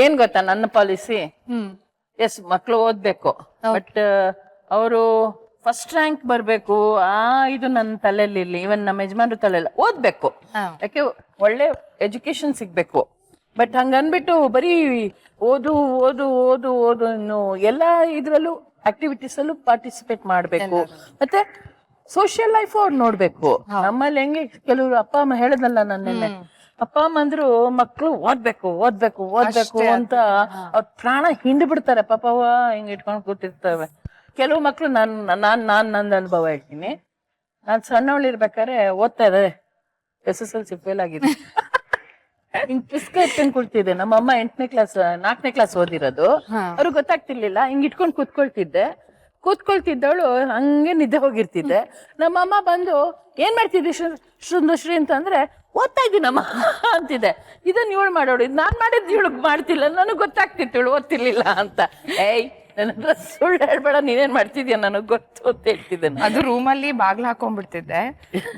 ಏನ್ ಗೊತ್ತಾ ನನ್ನ ಪಾಲಿಸಿ, ಎಸ್ ಮಕ್ಳು ಓದ್ಬೇಕು, ಬಟ್ ಅವರು ಫಸ್ಟ್ ರ್ಯಾಂಕ್ ಬರ್ಬೇಕು ಇದು ನನ್ನ ತಲೆಯಲ್ಲಿ ಇರ್ಲಿ, ಇವನ್ ನಮ್ಮ ಯಜಮಾನ್ರ ತಲೆಲ್ಲ ಓದ್ಬೇಕು, ಯಾಕೆ ಒಳ್ಳೆ ಎಜುಕೇಶನ್ ಸಿಗ್ಬೇಕು. ಬಟ್ ಹಂಗನ್ಬಿಟ್ಟು ಬರೀ ಓದು ಓದು ಓದು ಓದು ಇನ್ನು ಎಲ್ಲಾ ಇದ್ರಲ್ಲೂ ಆಕ್ಟಿವಿಟೀಸ್ ಅಲ್ಲೂ ಪಾರ್ಟಿಸಿಪೇಟ್ ಮಾಡ್ಬೇಕು. ಮತ್ತೆ ಸೋಷಿಯಲ್ ಲೈಫ್ ಅವ್ರು ನೋಡ್ಬೇಕು. ನಮ್ಮಲ್ಲಿ ಹೆಂಗೆ ಕೆಲವರು ಅಪ್ಪ ಅಮ್ಮ ಹೇಳದಲ್ಲ, ನನ್ನೆನ್ನೆ ಅಪ್ಪ ಅಮ್ಮ ಅಂದ್ರು ಮಕ್ಳು ಓದ್ಬೇಕು ಓದ್ಬೇಕು ಓದ್ಬೇಕು ಅಂತ ಅವ್ರ ಪ್ರಾಣ ಹಿಂಡ್ ಬಿಡ್ತಾರೆ ಪಾಪವ, ಹಿಂಗ್ ಇಟ್ಕೊಂಡ್ ಕೂತಿರ್ತವೆ. ಕೆಲವು ಮಕ್ಳು ನಂದ್ ಅನುಭವ ಹೇಳ್ತೀನಿ. ನಾನ್ ಸಣ್ಣವಳಿರ್ಬೇಕಾದ್ರೆ ಓದ್ತಾ ಇದ್ದೆ, SSLC ಫೇಲ್ ಆಗಿದೆ. ಹಿಂಗ್ ಪುಸ್ತಕ ಇಟ್ಕೊಂಡ್ ಕೂಳ್ತಿದ್ದೆ. ನಮ್ಮಮ್ಮ 4ನೇ ಕ್ಲಾಸ್ ಓದಿರೋದು, ಅವ್ರಿಗೆ ಗೊತ್ತಾಗ್ತಿರ್ಲಿಲ್ಲ. ಹಿಂಗ್ ಇಟ್ಕೊಂಡ್ ಕೂತ್ಕೊಳ್ತಿದ್ದವಳು ಹಂಗೆ ನಿದ್ದೆ ಹೋಗಿರ್ತಿದ್ದೆ. ನಮ್ಮಮ್ಮ ಬಂದು ಏನ್ ಮಾಡ್ತಿದ್ದಿ ಸುಂದಶ್ರೀ ಅಂತಂದ್ರೆ, ಓದ್ತಾ ಇದ್ದೀನಮ್ಮ ಅಂತಿದ್ದೆ. ಇದನ್ನ ಇವಳು ಮಾಡೋಳು, ನಾನ್ ಮಾಡಿದ್ ಇವಳು ಮಾಡ್ತಿಲ್ಲ, ನನಗ್ ಗೊತ್ತಾಗ್ತಿತ್ತು ಇವಳು ಓದ್ತಿರ್ಲಿಲ್ಲ ಅಂತ. ಏಯ್ ನನ್ನ ಹತ್ರ ಸುಳ್ಳು ಹೇಳ್ಬೇಡ, ನೀನೇನ್ ಮಾಡ್ತಿದ್ಯಾ ನನಗ್ ಗೊತ್ತು ಅಂತ ಹೇಳ್ತಿದ್ದೆ. ಅದು ರೂಮಲ್ಲಿ ಬಾಗ್ಲು ಹಾಕೊಂಡ್ಬಿಡ್ತಿದ್ದೆ.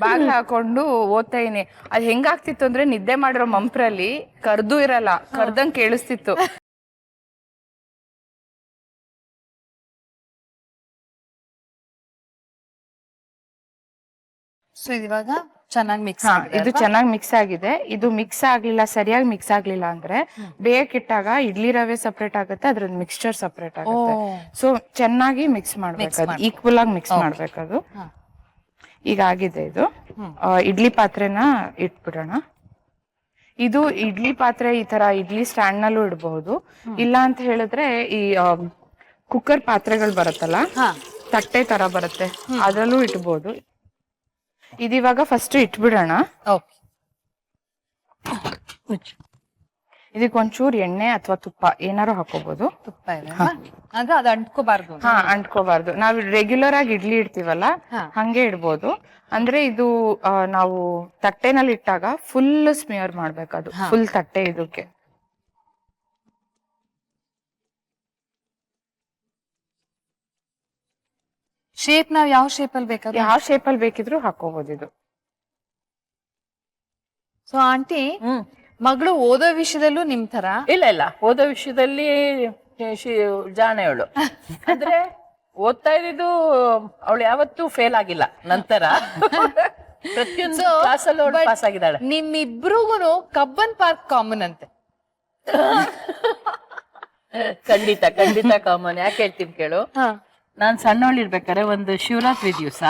ಬಾಗ್ಲು ಹಾಕೊಂಡು ಓದ್ತಾ ಇದೀನಿ. ಅದ್ ಹೆಂಗಾಗ್ತಿತ್ತು ಅಂದ್ರೆ, ನಿದ್ದೆ ಮಾಡಿರೋ ಮಂಪ್ರಲ್ಲಿ ಕರ್ದು ಇರಲ್ಲ, ಕರ್ದಂಗ್ ಕೇಳಿಸ್ತಿತ್ತು. ಸೊ ಇವಾಗ ಚೆನ್ನಾಗಿ ಮಿಕ್ಸ್ ಇದು ಚೆನ್ನಾಗಿ ಮಿಕ್ಸ್ ಆಗಿದೆ. ಇದು ಮಿಕ್ಸ್ ಆಗ್ಲಿಲ್ಲ, ಸರಿಯಾಗಿ ಮಿಕ್ಸ್ ಆಗ್ಲಿಲ್ಲ ಅಂದ್ರೆ ಬೇಯಕ್ಕಿಟ್ಟಾಗ ಇಡ್ಲಿ ರವೆ ಸಪ್ರೇಟ್ ಆಗುತ್ತೆ, ಅದ್ರದ್ದು ಮಿಕ್ಸ್ಚರ್ ಸಪ್ರೇಟ್ ಆಗುತ್ತೆ. ಸೊ ಚೆನ್ನಾಗಿ ಮಿಕ್ಸ್ ಮಾಡ್ಬೇಕು, ಈಕ್ವಲ್ ಆಗಿ ಮಿಕ್ಸ್ ಮಾಡ್ಬೇಕದು. ಈಗ ಆಗಿದೆ ಇದು. ಇಡ್ಲಿ ಪಾತ್ರೆನ ಇಟ್ಬಿಡೋಣ. ಇದು ಇಡ್ಲಿ ಪಾತ್ರೆ ಈ ತರ ಇಡ್ಲಿ ಸ್ಟ್ಯಾಂಡ್ ನಲ್ಲೂ ಇಡಬಹುದು. ಇಲ್ಲ ಅಂತ ಹೇಳಿದ್ರೆ ಈ ಕುಕ್ಕರ್ ಪಾತ್ರೆಗಳು ಬರುತ್ತಲ್ಲ, ತಟ್ಟೆ ತರ ಬರುತ್ತೆ, ಅದ್ರಲ್ಲೂ ಇಟ್ಬೋದು. ಇದಿವಾಗ ಫಸ್ಟ್ ಇಟ್ಬಿಡೋಣ. ಇದಕ್ಕೆ ಒಂಚೂರು ಎಣ್ಣೆ ಅಥವಾ ತುಪ್ಪ ಏನಾರು ಹಾಕೋಬಹುದು. ತುಪ್ಪ ಇದೆ ಅಂದ್ರೆ ಅದು ಅಂಟ್ಕೋಬಾರ್ದು. ಅಂಟ್ಕೋಬಾರ್ದು. ನಾವು ರೆಗ್ಯುಲರ್ ಆಗಿ ಇಡ್ಲಿ ಇಡ್ತೀವಲ್ಲ, ಹಂಗೆ ಇಡ್ಬೋದು. ಅಂದ್ರೆ ಇದು ನಾವು ತಟ್ಟೆನಲ್ಲಿ ಇಟ್ಟಾಗ ಫುಲ್ ಸ್ಮಿಯರ್ ಮಾಡ್ಬೇಕು, ಅದು ಫುಲ್ ತಟ್ಟೆ ಇದಕ್ಕೆ. ಶೇಪ್ ನಾವ್ ಯಾವ ಶೇಪ್ ಅಲ್ಲಿ ಬೇಕಾದ್ರೆ, ಯಾವ ಶೇಪ್ ಅಲ್ಲಿ ಬೇಕಿದ್ರು ಹಾಕೋಬಹುದು ಇದು. ಸೊ ಆಂಟಿ, ಮಗಳು ಓದೋ ವಿಷಯದಲ್ಲೂ ನಿಮ್ ತರ? ಇಲ್ಲ, ಓದೋ ವಿಷಯದಲ್ಲಿ ಜಾಣೆಯವಳು. ಅಂದ್ರೆ ಓದ್ತಾ ಇದ್ದು ಅವಳು ಯಾವತ್ತೂ ಫೇಲ್ ಆಗಿಲ್ಲ. ನಂತರ ಪ್ರತಿಯೊಂದು ಕ್ಲಾಸಲ್ಲಿ ಅವಳು ಪಾಸ್ ಆಗಿದ್ದಾಳೆ. ನಿಮ್ಮಿಬ್ರಿಗೂ ಕಬ್ಬನ್ ಪಾರ್ಕ್ ಕಾಮನ್ ಅಂತೆ. ಖಂಡಿತ ಕಾಮನ್. ಯಾಕೆ ಹೇಳ್ತೀನಿ ಕೇಳು, ನಾನ್ ಸಣ್ಣವಳಿರ್ಬೇಕಾರೆ ಒಂದು ಶಿವರಾತ್ರಿ ದಿವಸ,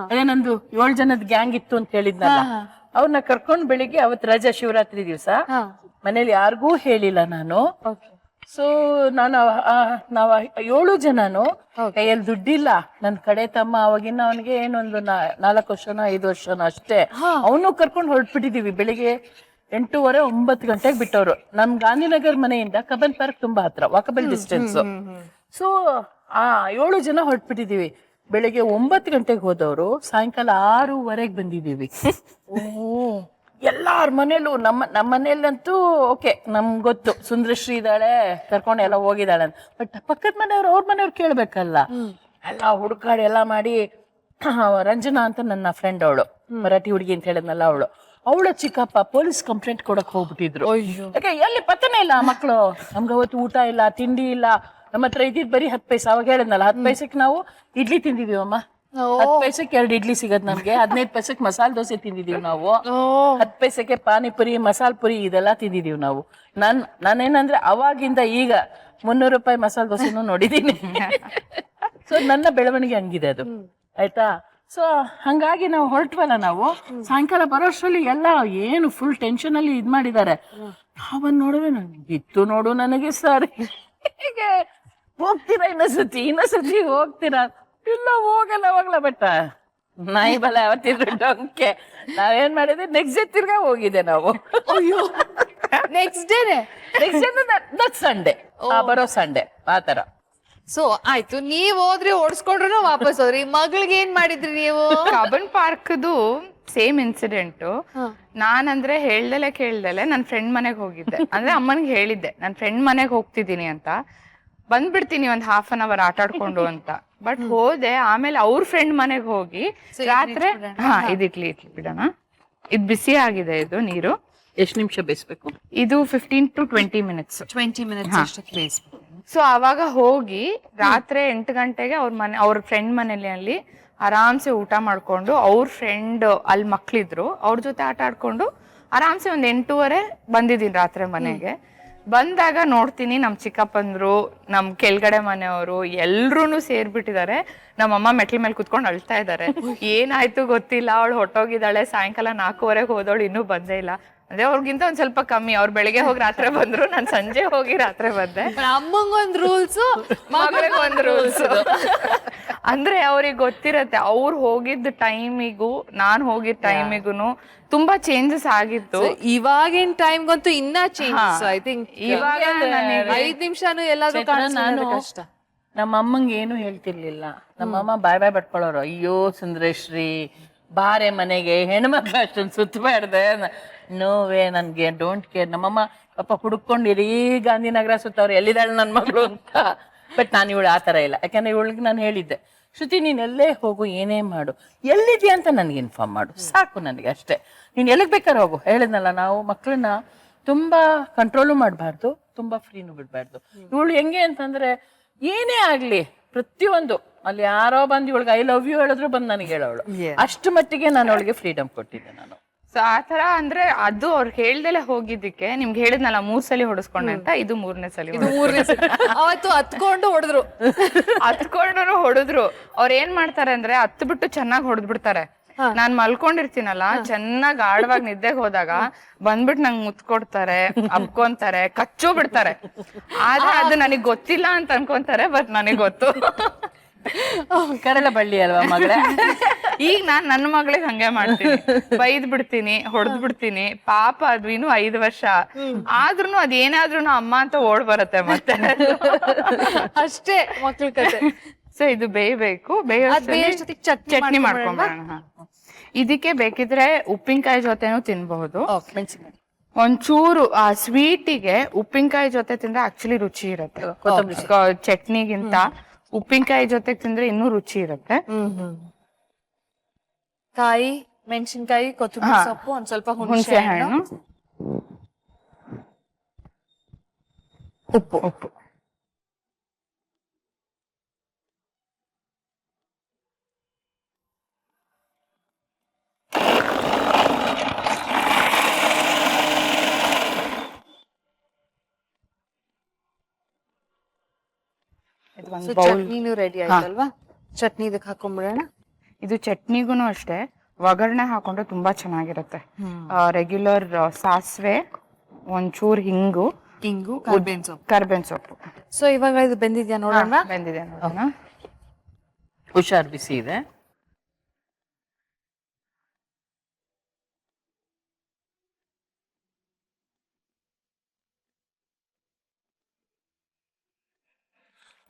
ಅದೇ ನಂದು 7 ಜನದ ಗ್ಯಾಂಗ್ ಇತ್ತು ಅಂತ ಹೇಳಿದ್ನಲ್ಲ, ಅವ್ರನ್ನ ಕರ್ಕೊಂಡ್ ಬೆಳಿಗ್ಗೆ ಅವತ್ ರಜಾ ಶಿವರಾತ್ರಿ ದಿವಸ, ಮನೇಲಿ ಯಾರಿಗೂ ಹೇಳಿಲ್ಲ ನಾನು. ಸೊ ನಾನು ನಾವ್ 7 ಜನನು ಕೈಯಲ್ಲಿ ದುಡ್ಡಿಲ್ಲ. ನನ್ ಕಡೆ ತಮ್ಮ ಅವಾಗಿನ ಅವನಿಗೆ ಏನೊಂದು 4 ವರ್ಷನೋ 5 ವರ್ಷನೋ ಅಷ್ಟೇ. ಅವನು ಕರ್ಕೊಂಡು ಹೊರಟ್ಬಿಟ್ಟಿದೀವಿ. ಬೆಳಿಗ್ಗೆ 8:30 9 ಗಂಟೆಗೆ ಬಿಟ್ಟವ್ರು. ನಮ್ ಗಾಂಧಿನಗರ್ ಮನೆಯಿಂದ ಕಬ್ಬನ್ ಪಾರ್ಕ್ ತುಂಬಾ ಹತ್ರ, ವಾಕಬಲ್ ಡಿಸ್ಟೆನ್ಸ್. ಸೊ 7 ಜನ ಹೊರಟ್ಬಿಟ್ಟಿದೀವಿ. ಬೆಳಿಗ್ಗೆ 9 ಗಂಟೆಗೆ ಹೋದವರು ಸಾಯಂಕಾಲ 6:15 ಬಂದಿದೀವಿ. ಎಲ್ಲಾರ ಮನೇಲೂ, ನಮ್ಮ ಮನೇಲಂತೂ ಓಕೆ, ನಮ್ಗೆ ಗೊತ್ತು ಸುಂದರಶ್ರೀ ಇದ್ದಾಳೆ, ಕರ್ಕೊಂಡು ಎಲ್ಲ ಹೋಗಿದ್ದಾಳೆ ಅಂತ. ಬಟ್ ಪಕ್ಕದ ಮನೆಯವ್ರು, ಅವ್ರ ಮನೆಯವ್ರು ಕೇಳ್ಬೇಕಲ್ಲ. ಎಲ್ಲ ಹುಡುಕಾಡಿ ಎಲ್ಲ ಮಾಡಿ, ರಂಜನಾ ಅಂತ ನನ್ನ ಫ್ರೆಂಡ್, ಅವಳು ಮರಾಠಿ ಹುಡುಗಿ ಅಂತ ಹೇಳಿದ್ನಲ್ಲ, ಅವಳ ಚಿಕ್ಕಪ್ಪ ಪೊಲೀಸ್ ಕಂಪ್ಲೇಂಟ್ ಕೊಡಕ್ ಹೋಗ್ಬಿಟ್ಟಿದ್ರು. ಯಾಕೆ ಎಲ್ಲಿ ಪತ್ತನೇ ಇಲ್ಲ ಮಕ್ಳು, ನಮ್ಗೆ ಅವತ್ತು ಊಟ ಇಲ್ಲ, ತಿಂಡಿ ಇಲ್ಲ. ನಮ್ಮ ಹತ್ರ ಇದ್ದಿದ್ ಬರೀ 10 ಪೈಸೆ. ಅವಾಗ ಹೇಳಿದ್ನಲ್ಲ, 10 ಪೈಸೆಗೆ ನಾವು ಇಡ್ಲಿ ತಿಂದಿದೀವಿ ಅಮ್ಮ. 10 ಪೈಸೆಗೆ 2 ಇಡ್ಲಿ ಸಿಗದ್ ನಮ್ಗೆ. 15 ಪೈಸೆಗೆ ಮಸಾಲೆ ದೋಸೆ ತಿಂದಿದೀವಿ ನಾವು. 10 ಪೈಸೆಗೆ ಪಾನಿಪುರಿ, ಮಸಾಲೆ ಪುರಿ ಇದೆಲ್ಲ ತಿಂದಿದೀವಿ ನಾವು. ನಾನೇನಂದ್ರೆ ಅವಾಗಿಂದ ಈಗ 300 ರೂಪಾಯಿ ಮಸಾಲೆ ದೋಸೆನೂ ನೋಡಿದೀನಿ. ಸೊ ನನ್ನ ಬೆಳವಣಿಗೆ ಹಂಗಿದೆ ಅದು, ಆಯ್ತಾ. ಸೊ ಹಂಗಾಗಿ ನಾವು ಹೊರಟ್ವಲ್ಲ, ನಾವು ಸಾಯಂಕಾಲ ಬರೋಷ್ಟ್ರಲ್ಲಿ ಎಲ್ಲ ಏನು ಫುಲ್ ಟೆನ್ಷನ್ ಅಲ್ಲಿ ಇದ್ ಮಾಡಿದ್ದಾರೆ. ನಾವನ್ ನೋಡುವೆ, ಇತ್ತು ನೋಡು ನನಗೆ ಸರ್, ಹೀಗೆ ಹೋಗ್ತೀರಾ ಇನ್ನೊಂದ್ಸತಿ ಹೋಗ್ತೀರಾ? ಇಲ್ಲ ಹೋಗಲ್ಲ ಬಟ್ ನಾಯಿ ಬಲ ಯಾವತ್ತಿದ್ರು ಡೊಂಕೆ. ನಾವೇನ್ ಮಾಡಿದ್ವಿ, ನೆಕ್ಸ್ಟ್ ಡೇ ತಿರ್ಗಾ ಹೋಗಿದೆ ನಾವು. ಅಯ್ಯೋ, ನೆಕ್ಸ್ಟ್ ಡೇ ದಟ್ ಸಂಡೇ, ಬರೋ ಸಂಡೇ ಆತರ. ಸೊ ಆಯ್ತು, ನೀವ್ ಹೋದ್ರಿ, ಓಡಿಸ್ಕೊಂಡ್ರು ವಾಪಸ್ ಹೋದ್ರಿ. ಮಗಳಿಗೆ ಏನ್ ಮಾಡಿದ್ರಿ ನೀವು? ಕಬ್ಬನ್ ಪಾರ್ಕ್ದು ಸೇಮ್ ಇನ್ಸಿಡೆಂಟ್. ನಾನಂದ್ರೆ ಕೇಳ್ದಲೆ ನನ್ನ ಫ್ರೆಂಡ್ ಮನೆಗೆ ಹೋಗಿದ್ದೆ. ಅಂದ್ರೆ ಅಮ್ಮನಿಗೆ ಹೇಳಿದ್ದೆ, ನನ್ನ ಫ್ರೆಂಡ್ ಮನೆಗೆ ಹೋಗ್ತಿದ್ದೀನಿ ಅಂತ, ಬಂದ್ಬಿಡ್ತೀನಿ ಒಂದ್ ½ an hour ಆಟ ಆಡ್ಕೊಂಡು ಅಂತ. ಬಟ್ ಹೋದೆ. ಆಮೇಲೆ ಅವ್ರ ಫ್ರೆಂಡ್ ಮನೆಗೆ ಹೋಗಿ ರಾತ್ರಿ ಇದಿಟ್ಲಿ ಬಿಡೋಣ. ಇದು ಬಿಸಿ ಆಗಿದೆ ಇದು ನೀರು. ಎಷ್ಟು ನಿಮಿಷ ಬೇಯಿಸ್ಬೇಕು? ಇದು 15 to 20 minutes. 20 minutes ಅಷ್ಟಕ್ಕೆ ಬೇಯಿಸ್ಬೇಕು. ಸೊ ಅವಾಗ ಹೋಗಿ ರಾತ್ರಿ 8 ಗಂಟೆಗೆ ಅವ್ರ ಫ್ರೆಂಡ್ ಮನೇಲಿ ಆರಾಮ್ಸೆ ಊಟ ಮಾಡ್ಕೊಂಡು, ಅವ್ರ ಫ್ರೆಂಡ್ ಅಲ್ಲಿ ಮಕ್ಳಿದ್ರು, ಅವ್ರ ಜೊತೆ ಆಟ ಆಡ್ಕೊಂಡು ಆರಾಮ್ಸೆ 8:30 ಬಂದಿದ್ದೀನಿ ರಾತ್ರಿ ಮನೆಗೆ. ಬಂದಾಗ ನೋಡ್ತೀನಿ ನಮ್ ಚಿಕ್ಕಪ್ಪಂದ್ರು, ನಮ್ ಕೆಳಗಡೆ ಮನೆಯವರು ಎಲ್ರೂ ಸೇರ್ಬಿಟ್ಟಿದ್ದಾರೆ. ನಮ್ಮಮ್ಮ ಮೆಟ್ಲ ಮೇಲೆ ಕುತ್ಕೊಂಡು ಅಳ್ತಾ ಇದ್ದಾರೆ. ಏನಾಯ್ತು ಗೊತ್ತಿಲ್ಲ, ಅವಳು ಹೊಟ್ಟೋಗಿದ್ದಾಳೆ, ಸಾಯಂಕಾಲ 4:15 ಹೋದವಳು ಇನ್ನೂ ಬಂದೇ ಇಲ್ಲ. ಅದೇ ಅವ್ರಿಗಿಂತ ಒಂದ್ ಸ್ವಲ್ಪ ಕಮ್ಮಿ, ಅವ್ರು ಬೆಳಿಗ್ಗೆ ಹೋಗಿ ರಾತ್ರಿ ಬಂದ್ರು, ನಾನ್ ಸಂಜೆ ಹೋಗಿ ರಾತ್ರಿ ಬಂದೆ. ಅಮ್ಮಂಗೊಂದ್ ರೂಲ್ಸ್, ಮಗಳಿಗೊಂದ್ ರೂಲ್ಸ್. ಅಂದ್ರೆ ಅವ್ರಿಗೆ ಗೊತ್ತಿರತ್ತೆ, ಅವ್ರು ಹೋಗಿದ್ದ ಟೈಮಿಗೂ ನಾನ್ ಹೋಗಿದ್ದ ಟೈಮಿಗೂ ತುಂಬಾ ಚೇಂಜಸ್ ಆಗಿತ್ತು. ಇವಾಗಿನ ಟೈಮ್ಗಂತೂ ಇನ್ನ ಚೇಂಜಸ್. ಐ ಥಿಂಕ್ ಇವಾಗ 5 ನಿಮಿಷನೂ ಎಲ್ಲಾದ್ರೂ ನಾನು ಕಷ್ಟ. ನಮ್ಮ ಅಮ್ಮಂಗೆ ಏನು ಹೇಳ್ತಿರ್ಲಿಲ್ಲ. ನಮ್ಮಮ್ಮ ಬಾಯ್ ಬಟ್ಕೊಳ್ಳೋರು, ಅಯ್ಯೋ ಸುಂದರೇಶ್ರೀ ಬಾರೆ ಮನೆಗೆ, ಹೆಣ್ಮಕ್ಳು ಅಷ್ಟೊಂದು ಸುತ್ತಬಾರ್ದೆ. ನೋವೇ, ನನ್ಗೆ ಡೋಂಟ್ ಕೇರ್. ನಮ್ಮಮ್ಮ ಪಾಪ ಹುಡುಕೊಂಡು ಇಡೀ ಗಾಂಧಿನಗರ ಸುತ್ತವ್ರು, ಎಲ್ಲಿದ್ದಾಳೆ ನನ್ನ ಮಗಳು ಅಂತ. ಬಟ್ ನಾನು ಇವಳು ಆ ಥರ ಇಲ್ಲ. ಯಾಕಂದ್ರೆ ಇವಳಿಗೆ ನಾನು ಹೇಳಿದ್ದೆ, ಶ್ರುತಿ ನೀನು ಎಲ್ಲೇ ಹೋಗು, ಏನೇ ಮಾಡು, ಎಲ್ಲಿದೆಯಾ ಅಂತ ನನಗೆ ಇನ್ಫಾರ್ಮ್ ಮಾಡು, ಸಾಕು ನನಗೆ ಅಷ್ಟೇ. ನೀನು ಎಲ್ಲಿಗೆ ಬೇಕಾದ್ರೆ ಹೋಗು. ಹೇಳಿದ್ನಲ್ಲ, ನಾವು ಮಕ್ಕಳನ್ನ ತುಂಬಾ ಕಂಟ್ರೋಲು ಮಾಡಬಾರ್ದು, ತುಂಬಾ ಫ್ರೀನೂ ಬಿಡಬಾರ್ದು. ಇವಳು ಹೆಂಗೆ ಅಂತಂದ್ರೆ ಏನೇ ಆಗ್ಲಿ ಪ್ರತಿಯೊಂದು, ಅಲ್ಲಿ ಯಾರೋ ಬಂದು ಇವಳಿಗೆ ಐ ಲವ್ ಯು ಹೇಳಿದ್ರು ಬಂದು ನನಗೆ ಹೇಳೋಳು. ಅಷ್ಟು ಮಟ್ಟಿಗೆ ನಾನು ಅವಳಿಗೆ ಫ್ರೀಡಮ್ ಕೊಟ್ಟಿದ್ದೆ ನಾನು. ಸೊ ಆತರ ಅಂದ್ರೆ ಅದು ಅವ್ರು ಹೇಳ್ದಲೆ ಹೋಗಿದ್ದಕ್ಕೆ ನಿಮ್ಗೆ ಹೇಳಿದ್ನಲ್ಲ 3 ಸಲ ಹೊಡೆಸ್ಕೊಂಡೆ ಅಂತ, ಇದು 3ನೇ ಸಲ. ಅವತ್ತು ಹತ್ಕೊಂಡು ಹೊಡೆದ್ರು, ಹತ್ಕೊಂಡು ಹೊಡೆದ್ರು. ಅವ್ರ ಏನ್ ಮಾಡ್ತಾರೆ ಅಂದ್ರೆ ಹತ್ತು ಬಿಟ್ಟು ಚೆನ್ನಾಗಿ ಹೊಡೆದ್ಬಿಡ್ತಾರೆ. ನಾನ್ ಮಲ್ಕೊಂಡಿರ್ತೀನಲ್ಲ, ಚೆನ್ನಾಗ್ ಆಳವಾಗಿ ನಿದ್ದೆಗೆ ಹೋದಾಗ ಬಂದ್ಬಿಟ್ಟು ನಂಗೆ ಮುತ್ಕೊಡ್ತಾರೆ, ಅಪ್ಕೊಂತಾರೆ, ಕಚ್ಚೋ ಬಿಡ್ತಾರೆ. ಆದ್ರೆ ಅದು ನನಗ್ ಗೊತ್ತಿಲ್ಲ ಅಂತ ಅನ್ಕೊಂತಾರೆ, ಬಟ್ ನನಗ್ ಗೊತ್ತು. ಕರಳ ಬಳ್ಳಿ ಅಲ್ವಾ ಮಗಳೇ? ಈಗ ನಾನ್ ನನ್ನ ಮಗಳಿಗೆ ಹಂಗೆ ಮಾಡ್ತೀನಿ, ಬೈದ್ ಬಿಡ್ತೀನಿ, ಹೊಡೆದ್ ಬಿಡ್ತೀನಿ. ಪಾಪ ಅದು ಇನ್ನು 5 ವರ್ಷ ಆದ್ರೂ ಅದೇನಾದ್ರೂ ಅಮ್ಮ ಅಂತ ಓಡ್ ಬರತ್ತೆ ಮತ್ತೆ. ಅಷ್ಟೇ ಮಕ್ಳ ಕತೆ. ಸೊ ಇದು ಬೇಯಬೇಕು. ಚಟ್ನಿ ಮಾಡ್ಕೊಂಡ್ಬರೋಣ. ಇದಕ್ಕೆ ಬೇಕಿದ್ರೆ ಉಪ್ಪಿನಕಾಯಿ ಜೊತೆನೂ ತಿನ್ಬಹುದು. ಒಂಚೂರು ಆ ಸ್ವೀಟಿಗೆ ಉಪ್ಪಿನಕಾಯಿ ಜೊತೆ ತಿಂದ್ರೆ ಆಕ್ಚುಲಿ ರುಚಿ ಇರುತ್ತೆ. ಚಟ್ನಿಗಿಂತ ಉಪ್ಪಿನಕಾಯಿ ಜೊತೆ ತಿಂದ್ರೆ ಇನ್ನೂ ರುಚಿ ಇರುತ್ತೆ. ಕಾಯಿ, ಮೆಣಸಿನ್ಕಾಯಿ, ಕೊತ್ತಂಬರಿ ಸೊಪ್ಪು, ಒಂದ್ ಸ್ವಲ್ಪ ಹುಣಸೆ ಹಣ್ಣು, ಉಪ್ಪು. ಚಟ್ನಿನೂ ರೆಡಿ ಆಯ್ತಲ್ವಾ? ಚಟ್ನಿ ಇದಕ್ಕೆ ಹಾಕೊಂಡ್ಬಿಡೋಣ. ಇದು ಚಟ್ನಿಗೂ ಅಷ್ಟೇ ಒಗ್ಗರಣೆ ಹಾಕೊಂಡ್ರೆ ತುಂಬಾ ಚೆನ್ನಾಗಿರುತ್ತೆ. ರೆಗ್ಯುಲರ್ ಸಾಸಿವೆ, ಒಂಚೂರು ಹಿಂಗು, ಕರ್ಬೇವಿನ ಸೊಪ್ಪು. ಸೊ ಇವಾಗ ಇದು ಬೆಂದಿದ್ಯಾ ನೋಡೋಣ? ಬೆಂದಿದೆ ನೋಡೋಣ. ಹುಷಾರ್, ಬಿಸಿ ಇದೆ.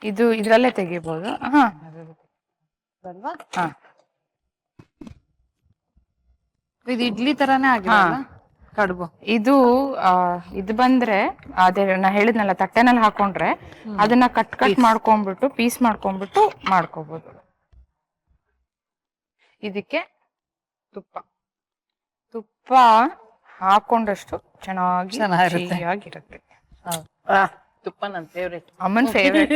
ಇದು ಇದ್ರಲ್ಲೇ ತೆಗಿಬಹುದು. ಇದು ಇಡ್ಲಿ ತರಾನೇ ಆಗಿಲ್ಲ ಕಡುಬು. ಇದು ಬಂದ್ರೆ ಅದೇ ನಾ ಹೇಳಿದ್ನಲ್ಲ, ತಟ್ಟೆನಲ್ಲಿ ಹಾಕೊಂಡ್ರೆ ಅದನ್ನ ಕಟ್ ಮಾಡ್ಕೊಂಡ್ಬಿಟ್ಟು ಪೀಸ್ ಮಾಡ್ಕೊಂಡ್ಬಿಟ್ಟು ಮಾಡ್ಕೋಬಹುದು. ಇದಕ್ಕೆ ತುಪ್ಪ ಹಾಕೊಂಡಷ್ಟು ಚೆನ್ನಾಗಿರುತ್ತೆ. ತುಪ್ಪ ನನ್ನ ಫೇವ್ರೇಟ್, ಅಮ್ಮನ್ ಫೇವ್ರೇಟ್.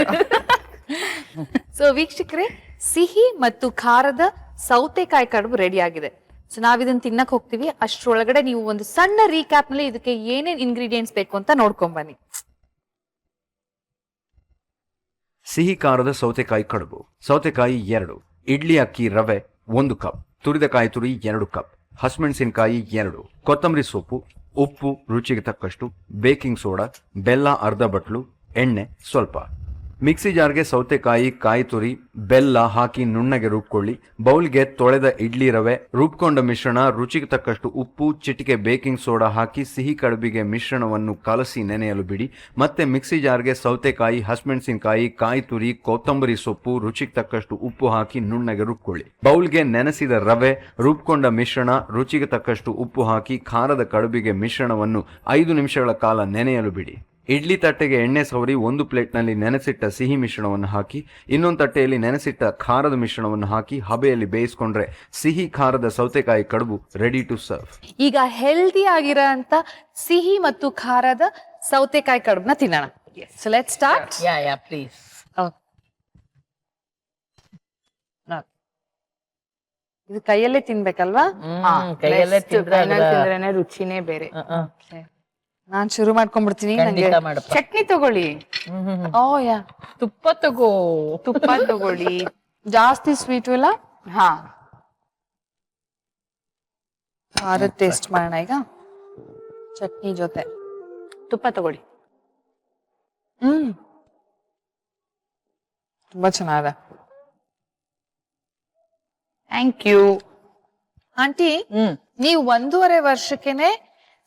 ಸೊ ವೀಕ್ಷಕರೇ, ಸಿಹಿ ಮತ್ತು ಖಾರದ ಸೌತೆಕಾಯಿ ಕಡುಬು ರೆಡಿ ಆಗಿದೆ. ಸೊ ನಾವಿದನ್ನ ತಿನ್ನಕ್ ಹೋಗ್ತೀವಿ. ಅಷ್ಟ್ರೊಳಗಡೆ ನೀವು ಒಂದು ಸಣ್ಣ ರೀಕ್ಯಾಪ್ ನಲ್ಲಿ ಇದಕ್ಕೆ ಏನೇನ್ ಇಂಗ್ರೀಡಿಯೆಂಟ್ಸ್ ಬೇಕು ಅಂತ ನೋಡ್ಕೊಂಡ್ ಬನ್ನಿ. ಸಿಹಿ ಖಾರದ ಸೌತೆಕಾಯಿ ಕಡುಬು. ಸೌತೆಕಾಯಿ 2, ಇಡ್ಲಿ ಅಕ್ಕಿ ರವೆ 1 ಕಪ್, ತುರಿದ ಕಾಯಿ ತುರಿ 2 ಕಪ್, ಹಸಿಮೆಣಸಿನಕಾಯಿ 2, ಕೊತ್ತಂಬರಿ ಸೊಪ್ಪು, ಉಪ್ಪು ರುಚಿಗೆ ತಕ್ಕಷ್ಟು, ಬೇಕಿಂಗ್ ಸೋಡಾ, ಬೆಲ್ಲ ಅರ್ಧ ಬಟ್ಲು, ಎಣ್ಣೆ ಸ್ವಲ್ಪ. ಮಿಕ್ಸಿ ಜಾರ್ಗೆ ಸೌತೆಕಾಯಿ, ಕಾಯಿ ತುರಿ, ಬೆಲ್ಲ ಹಾಕಿ ನುಣ್ಣಗೆ ರುಬ್ಕೊಳ್ಳಿ. ಬೌಲ್ಗೆ ತೊಳೆದ ಇಡ್ಲಿ ರವೆ, ರುಬ್ಕೊಂಡ ಮಿಶ್ರಣ, ರುಚಿಗೆ ತಕ್ಕಷ್ಟು ಉಪ್ಪು, ಚಿಟಿಕೆ ಬೇಕಿಂಗ್ ಸೋಡಾ ಹಾಕಿ ಸಿಹಿ ಕಡುಬಿಗೆ ಮಿಶ್ರಣವನ್ನು ಕಲಸಿ ನೆನೆಯಲು ಬಿಡಿ. ಮತ್ತೆ ಮಿಕ್ಸಿ ಜಾರ್ಗೆ ಸೌತೆಕಾಯಿ, ಹಸಿಮೆಣಸಿನಕಾಯಿ, ಕಾಯಿ ತುರಿ, ಕೊತ್ತಂಬರಿ ಸೊಪ್ಪು, ರುಚಿಗೆ ತಕ್ಕಷ್ಟು ಉಪ್ಪು ಹಾಕಿ ನುಣ್ಣಗೆ ರುಬ್ಕೊಳ್ಳಿ. ಬೌಲ್ಗೆ ನೆನೆಸಿದ ರವೆ, ರುಬ್ಕೊಂಡ ಮಿಶ್ರಣ, ರುಚಿಗೆ ತಕ್ಕಷ್ಟು ಉಪ್ಪು ಹಾಕಿ ಖಾರದ ಕಡುಬಿಗೆ ಮಿಶ್ರಣವನ್ನು 5 ನಿಮಿಷಗಳ ಕಾಲ ನೆನೆಯಲು ಬಿಡಿ. ಇಡ್ಲಿ ತಟ್ಟೆಗೆ ಎಣ್ಣೆ ಸವರಿ ಒಂದು ಪ್ಲೇಟ್ನಲ್ಲಿ ನೆನೆಸಿಟ್ಟ ಸಿಹಿ ಮಿಶ್ರಣವನ್ನು ಹಾಕಿ ಇನ್ನೊಂದು ತಟ್ಟೆಯಲ್ಲಿ ನೆನೆಸಿಟ್ಟ ಖಾರದ ಮಿಶ್ರಣವನ್ನು ಹಾಕಿ ಹಬೆಯಲ್ಲಿ ಬೇಯಿಸ್ಕೊಂಡ್ರೆ ಸಿಹಿ ಖಾರದ ಸೌತೆಕಾಯಿ ಕಡುಬು ರೆಡಿ ಟು ಸರ್ವ್. ಈಗ ಹೆಲ್ದಿ ಆಗಿರೋಂತ ಸಿಹಿ ಮತ್ತು ಖಾರದ ಸೌತೆಕಾಯಿ ಕಡುಬನ್ನ ತಿನ್ನೋಣ. So let's start. Yeah please. ಇದು ಕೈಯಲ್ಲೇ ತಿನ್ಬೇಕಲ್ವಾ? ಕೈಯಲ್ಲೇ ತಿಂದ್ರೇನೆ ರುಚಿನೇ ಬೇರೆ. ನಾನ್ ಶುರು ಮಾಡ್ಕೊಂಡ್ಬಿಡ್ತೀನಿ. ಖಂಡಿತ ಮಾಡಪ್ಪ. ಚಟ್ನಿ ತಗೊಳ್ಳಿ. ಓ ಯಾ, ತುಪ್ಪ ತಗೋ. ತುಪ್ಪ ತಗೊಳ್ಳಿ. ಜಾಸ್ತಿ ಸ್ವೀಟು ಇಲ್ಲ. ಹಾ, ಖಾರದ ಟೇಸ್ಟ್ ಮಾಡೋಣ ಈಗ ಚಟ್ನಿ ಜೊತೆ. ತುಪ್ಪ ತಗೊಳ್ಳಿ. ತುಂಬಾ ಚೆನ್ನಾಗಿದೆ. Thank you. ಆಂಟಿ, ನೀವು 1.5 ವರ್ಷಕ್ಕೆನೆ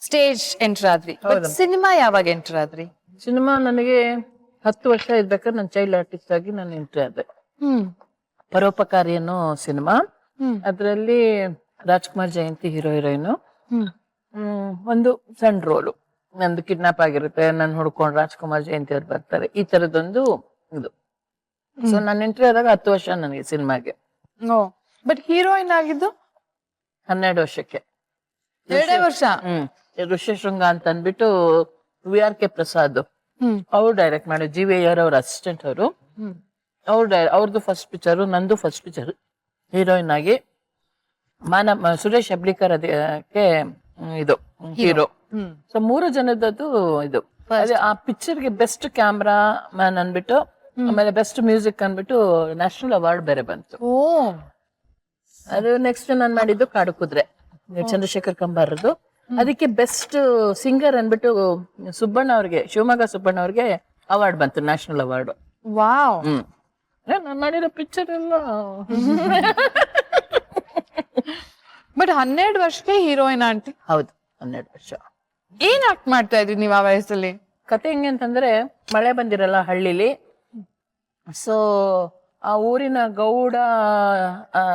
ಸ್ಟೇಜ್ ಎಂಟರ್ ಆದ್ರಿ. ಸಿನಿಮಾ ಯಾವಾಗ ಎಂಟರ್ ಆದ್ರಿ? ಸಿನಿಮಾ ನನಗೆ 10 ವರ್ಷ ಇರ್ಬೇಕಾದ್ರೆ ನಾನು ಚೈಲ್ಡ್ ಆರ್ಟಿಸ್ಟ್ ಆಗಿ ನಾನು ಎಂಟ್ರಿ ಆದೆ. ಪರೋಪಕಾರಿ ಅನ್ನೋ ಸಿನಿಮಾ. ಅದ್ರಲ್ಲಿ ರಾಜ್ಕುಮಾರ್ ಜಯಂತಿ ಹೀರೋಯಿನ್. ಒಂದು ಸಣ್ಣ ರೋಲು, ನಂದು ಕಿಡ್ನಾಪ್ ಆಗಿರುತ್ತೆ, ನಾನು ಹುಡ್ಕೊಂಡು ರಾಜ್ಕುಮಾರ್ ಜಯಂತಿ ಅವ್ರು ಬರ್ತಾರೆ, ಈ ತರದೊಂದು ಇದು. ಸೊ ನಾನು ಎಂಟ್ರಿ ಆದಾಗ 10 ವರ್ಷ ನನಗೆ ಸಿನಿಮಾಗೆ. ಬಟ್ ಹೀರೋಯಿನ್ ಆಗಿದ್ದು 12 ವರ್ಷಕ್ಕೆ. 2 ವರ್ಷ. ಋಷ್ಯಶೃಂಗ ಅಂತ ಅಂದ್ಬಿಟ್ಟು VRK ಪ್ರಸಾದ್ ಅವ್ರು ಡೈರೆಕ್ಟ್ ಮಾಡಿ, GVR ಅವ್ರ ಅಸಿಸ್ಟೆಂಟ್ ಅವರು. ಅವ್ರದ್ದು ಫಸ್ಟ್ ಪಿಕ್ಚರು, ನಂದು ಫಸ್ಟ್ ಪಿಕ್ಚರ್. ಹೀರೋಯಿನ್ ಆಗಿ ಸುರೇಶ್ ಹೆಬ್ಳಿಕರ್ ಅದಕ್ಕೆ ಇದು ಹೀರೋ. ಸೊ 3 ಜನದದ್ದು ಇದು. ಅದೇ ಆ ಪಿಕ್ಚರ್ಗೆ ಬೆಸ್ಟ್ ಕ್ಯಾಮ್ರಾ ಮ್ಯಾನ್ ಅನ್ಬಿಟ್ಟು, ಆಮೇಲೆ ಬೆಸ್ಟ್ ಮ್ಯೂಸಿಕ್ ಅನ್ಬಿಟ್ಟು ನ್ಯಾಷನಲ್ ಅವಾರ್ಡ್ ಬೇರೆ ಬಂತು. ಅದು ನೆಕ್ಸ್ಟ್ ನಾನು ಮಾಡಿದ್ದು ಕಾಡು ಕುದ್ರೆ, ಚಂದ್ರಶೇಖರ್ ಕಂಬಾರದು. ಅದಕ್ಕೆ ಬೆಸ್ಟ್ ಸಿಂಗರ್ ಅನ್ಬಿಟ್ಟು ಸುಬ್ಬಣ್ಣ ಅವ್ರಿಗೆ, ಶಿವಮೊಗ್ಗ ಸುಬ್ಬಣ್ಣ ಅವ್ರಿಗೆ ಅವಾರ್ಡ್ ಬಂತು, ನ್ಯಾಷನಲ್ ಅವಾರ್ಡ್. ವಾವ್. ನಾನು ಮಾಡಿರೋ ಪಿಕ್ಚರ್ ಎಲ್ಲ. ಬಟ್ 12 ವರ್ಷಕ್ಕೆ ಹೀರೋಯಿನ್ ಆಂಟಿ? ಹೌದು, 12 ವರ್ಷ. ಏನ್ ಆಕ್ಟ್ ಮಾಡ್ತಾ ಇದ್ರಿ ನೀವು ಆ ವಯಸ್ಸಲ್ಲಿ? ಕತೆ ಹೆಂಗೆ ಅಂತಂದ್ರೆ, ಮಳೆ ಬಂದಿರಲ್ಲ ಹಳ್ಳಿಲಿ. ಸೊ ಆ ಊರಿನ ಗೌಡ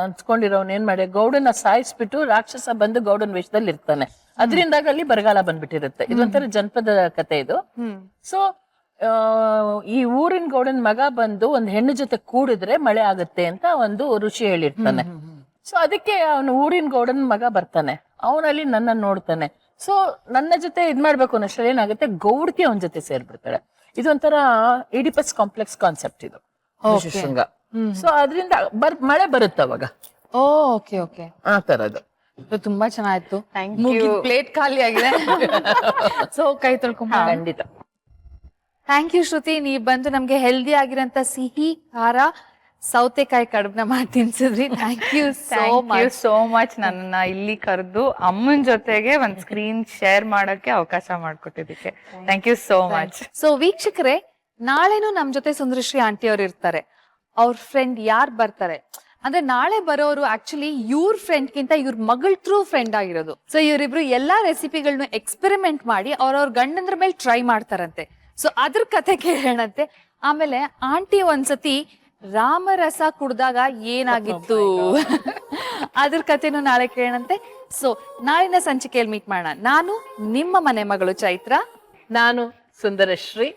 ಅನ್ಸ್ಕೊಂಡಿರೋನ್ ಏನ್ ಮಾಡಿ, ಗೌಡನ ಸಾಯಿಸ್ಬಿಟ್ಟು ರಾಕ್ಷಸ ಬಂದು ಗೌಡನ ವೇಷದಲ್ಲಿ ಇರ್ತಾನೆ. ಅದರಿಂದಾಗ ಅಲ್ಲಿ ಬರಗಾಲ ಬಂದ್ಬಿಟ್ಟಿರುತ್ತೆ. ಇದೊಂಥರ ಜನಪದ ಕತೆ ಇದು. ಸೊ ಈ ಊರಿನ ಗೌಡನ ಮಗ ಬಂದು ಒಂದ್ ಹೆಣ್ಣು ಜೊತೆ ಕೂಡಿದ್ರೆ ಮಳೆ ಆಗುತ್ತೆ ಅಂತ ಒಂದು ಋಷಿ ಹೇಳಿರ್ತಾನೆ. ಸೊ ಅದಕ್ಕೆ ಅವನು ಊರಿನ ಗೌಡನ ಮಗ ಬರ್ತಾನೆ, ಅವನಲ್ಲಿ ನನ್ನ ನೋಡ್ತಾನೆ. ಸೊ ನನ್ನ ಜೊತೆ ಇದ್ ಮಾಡ್ಬೇಕು ಅನ್ನೋಷ್ಟ್ರಲ್ಲಿ ಏನಾಗುತ್ತೆ, ಗೌಡ್ಗೆ ಅವನ ಜೊತೆ ಸೇರ್ಬಿಡ್ತಾಳೆ. ಇದೊಂಥರ ಇಡಿಪಸ್ ಕಾಂಪ್ಲೆಕ್ಸ್ ಕಾನ್ಸೆಪ್ಟ್ ಇದು ಶೃಂಗ. ಸೊ ಅದರಿಂದ ಮಳೆ ಬರುತ್ತೆ ಅವಾಗ. ಓಕೆ ಓಕೆ, ಆ ತರದ್ದು. ತುಂಬಾ ಚೆನ್ನಾಯ್ತು. ಪ್ಲೇಟ್ ಖಾಲಿ ಆಗಿದೆ. ಸೊ ಕೈ ತೊಳ್ಕೊಂಬ. ಖಂಡಿತ. ಥ್ಯಾಂಕ್ ಯು ಶ್ರುತಿ, ನೀವ್ ಬಂದು ನಮ್ಗೆ ಹೆಲ್ದಿ ಆಗಿರೋಂತ ಸಿಹಿ ಖಾರ ಸೌತೆಕಾಯಿ ಕಡುಬನ್ನ ಮಾಡಿ ತಿನ್ಸಿದ್ರಿ. Thank you so much. ನನ್ನನ್ನ ಇಲ್ಲಿ ಕರೆದು ಅಮ್ಮನ ಜೊತೆಗೆ ಒಂದ್ ಸ್ಕ್ರೀನ್ ಶೇರ್ ಮಾಡಕ್ಕೆ ಅವಕಾಶ ಮಾಡ್ಕೊಟ್ಟಿದ್ದಕ್ಕೆ thank you so much. So ವೀಕ್ಷಕರೇ, ನಾಳೆನೂ ನಮ್ ಜೊತೆ ಸುಂದರಶ್ರೀ ಆಂಟಿ ಅವ್ರು ಇರ್ತಾರೆ. ಅವ್ರ ಫ್ರೆಂಡ್ ಯಾರು ಬರ್ತಾರೆ ಅಂದ್ರೆ, ನಾಳೆ ಬರೋರು ಆಕ್ಚುಲಿ ಇವ್ರ ಫ್ರೆಂಡ್ ಗಿಂತ ಇವ್ರ ಮಗಳ ಥ್ರೂ ಫ್ರೆಂಡ್ ಆಗಿರೋದು. ಸೊ ಇವರಿಬ್ರು ಎಲ್ಲಾ ರೆಸಿಪಿಗಳನ್ನ ಎಕ್ಸ್ಪೆರಿಮೆಂಟ್ ಮಾಡಿ ಅವ್ರವ್ರ ಗಂಡಂದ್ರ ಮೇಲೆ ಟ್ರೈ ಮಾಡ್ತಾರಂತೆ. ಸೊ ಅದ್ರ ಕತೆ ಕೇಳೋಣಂತೆ. ಆಮೇಲೆ ಆಂಟಿ ಒಂದ್ಸತಿ ರಾಮರಸ ಕುಡ್ದಾಗ ಏನಾಗಿತ್ತು ಅದ್ರ ಕತೆನೂ ನಾಳೆ ಕೇಳೋಣಂತೆ. ಸೊ ನಾಳಿನ ಸಂಚಿಕೆಯಲ್ಲಿ ಮೀಟ್ ಮಾಡೋಣ. ನಾನು ನಿಮ್ಮ ಮನೆ ಮಗಳು ಚೈತ್ರ. ನಾನು ಸುಂದರಶ್ರೀ.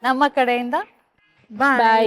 ನಮ್ಮ ಕಡೆಯಿಂದ ಬಾಯ್.